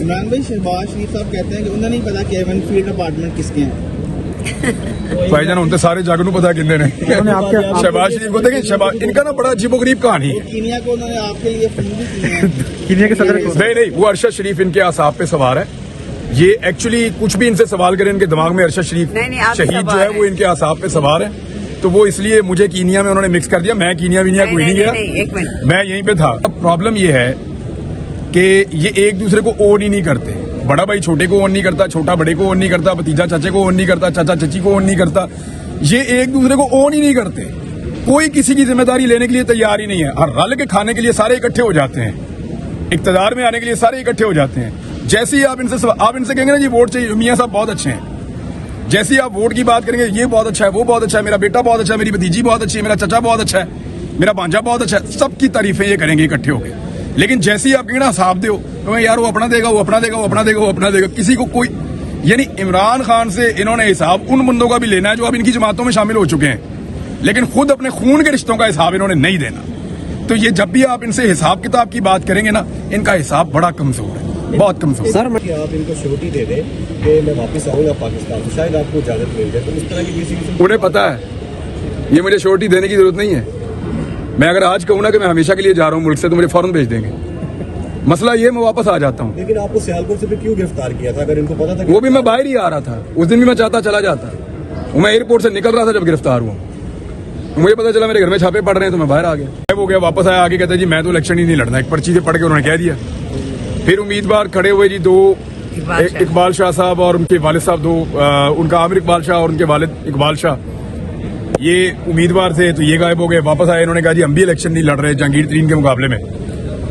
इमरान भाई, शहबाज शरीफ साहब कहते हैं कि उन्हें नहीं पता कि एवन फील्ड अपार्टमेंट किसके हैं। भाईजान उनसे सारे जागरू को पता कितने ने शहबाज शरीफ को देखें। शहबाज इनका ना बड़ा अजीबोगरीब कहानी है। कीनिया को उन्होंने आपके लिए फोन भी किए हैं। कीनिया के सदर को नहीं, वो अरशद शरीफ इनके आसाब पे सवार है। ये एक्चुअली कुछ भी इनसे सवाल करें, इनके दिमाग में अरशद शरीफ शहीद जो है वो इनके आसाब पे सवार है। तो वो इसलिए मुझे कीनिया में उन्होंने मिक्स कर दिया। मैं कीनिया वीनिया कोई नहीं गया, मैं यहीं पे था। अब प्रॉब्लम ये है कि ये एक दूसरे को ओन ही नहीं करते। बड़ा भाई छोटे को ओन नहीं करता, छोटा बड़े को ओन नहीं करता, भतीजा चाचे को ओन नहीं करता, चाचा चाची को ओन नहीं करता। ये एक दूसरे को ओन ही नहीं करते। कोई किसी की जिम्मेदारी लेने के लिए तैयार ही नहीं है। और रल के खाने के लिए सारे इकट्ठे हो जाते हैं, इक्तदार में आने के लिए सारे इकट्ठे हो जाते हैं। जैसे ही आप इनसे कहेंगे ना जी वोट चाहिए, मियां साहब बहुत अच्छे हैं। जैसे ही आप वोट की बात करेंगे, ये बहुत अच्छा है, वो बहुत अच्छा है, मेरा बेटा बहुत अच्छा है, मेरी भतीजी बहुत अच्छी है, मेरा चाचा बहुत अच्छा है, मेरा भांजा बहुत अच्छा है, सबकी तारीफें ये करेंगे इकट्ठे होकर। लेकिन जैसे ही आप कहेंगे ना हिसाब दो, तो यार वो अपना देगा, वो अपना देगा, वो अपना देगा, वो अपना देगा, किसी को कोई। यानी इमरान खान से इन्होंने हिसाब उन बंदों का भी लेना है जो अब इनकी जमातों में शामिल हो चुके हैं, लेकिन खुद अपने खून के रिश्तों का हिसाब इन्होंने नहीं देना। तो ये जब भी आप इनसे हिसाब किताब की बात करेंगे ना, इनका हिसाब बड़ा कमजोर है, बहुत कमजोर। सर कि आप इनको श्योरिटी दे दें कि मैं वापस आऊंगा पाकिस्तान, तो शायद आपको इजाजत मिल जाए। तो इस तरह की किसी उन्हें पता है ये मुझे श्योरिटी देने की जरूरत नहीं है। मैं अगर आज कहूँ ना कि मैं हमेशा के लिए जा रहा हूँ मुल्क से, तो मुझे फौरन भेज देंगे। मसला ये मैं वापस आ जाता हूँ। लेकिन आपको सियालकोट से भी क्यों गिरफ्तार किया था अगर इनको पता था? वो भी मैं बाहर ही आ रहा था, उस दिन भी मैं चाहता चला जाता। मैं एयरपोर्ट से निकल रहा था जब गिरफ्तार हुआ। मुझे पता चला मेरे घर में छापे पड़ रहे हैं, तो मैं बाहर आ गया। हो गया, वापस आया, आगे कहते जी मैं तो इलेक्शन ही नहीं लड़ना। एक पर्ची से पढ़ के उन्होंने कह दिया। फिर उम्मीदवार खड़े हुए जी, दो इकबाल शाह साहब और उनके वालिद साहब, दो उनका आमिर इकबाल शाह और उनके वालिद इकबाल शाह, ये उम्मीदवार थे। तो ये गायब हो गए। वापस आए, इन्होंने कहा जी हम भी इलेक्शन नहीं लड़ रहे जहांगीर तरीन के मुकाबले में।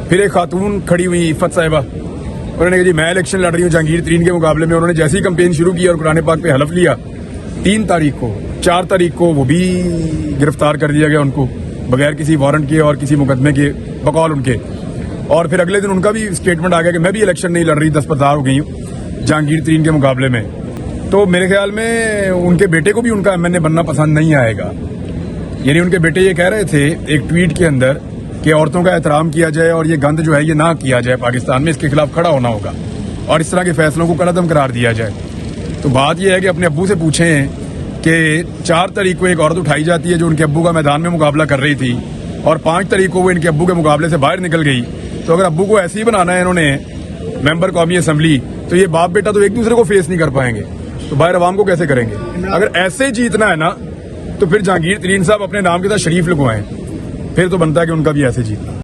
फिर एक खातून खड़ी हुई इफ़त साहिबा, उन्होंने कहा जी मैं इलेक्शन लड़ रही हूँ जहांगीर तरीन के मुकाबले में। उन्होंने जैसे ही कैंपेन शुरू की और कुरान पाक पे हलफ लिया, 3 तारीख को, 4 तारीख को वो भी गिरफ्तार कर दिया गया उनको, बगैर किसी वारंट के और किसी मुकदमे के, बकौल उनके। और फिर अगले दिन उनका भी स्टेटमेंट आ गया कि मैं भी इलेक्शन नहीं लड़ रही, 10 पतार हो गई हूँ जहांगीर तरीन के मुकाबले में। तो मेरे ख्याल में उनके बेटे को भी उनका MNA बनना पसंद नहीं आएगा। यानी उनके बेटे ये कह रहे थे एक ट्वीट के अंदर कि औरतों का एहतराम किया जाए और ये गंद जो है ये ना किया जाए पाकिस्तान में, इसके खिलाफ खड़ा होना होगा और इस तरह के फैसलों को कलअदम करार दिया जाए। तो बात यह है कि अपने अब्बू से पूछें कि 4 तारीख को एक औरत उठाई जाती है जो उनके अब्बू का मैदान में मुकाबला कर रही थी, और 5 तारीख को वो इनके अब्बू के मुकाबले से बाहर निकल गई। तो अगर अब्बू को ऐसे ही बनाना है इन्होंने मेंबर कौमी असम्बली, तो ये बाप बेटा तो एक दूसरे को फेस नहीं कर पाएंगे, तो बाहर अवाम को कैसे करेंगे? अगर ऐसे जीतना है ना, तो फिर जहांगीर तरीन साहब अपने नाम के साथ शरीफ लगवाएं, फिर तो बनता है कि उनका भी ऐसे जीतना।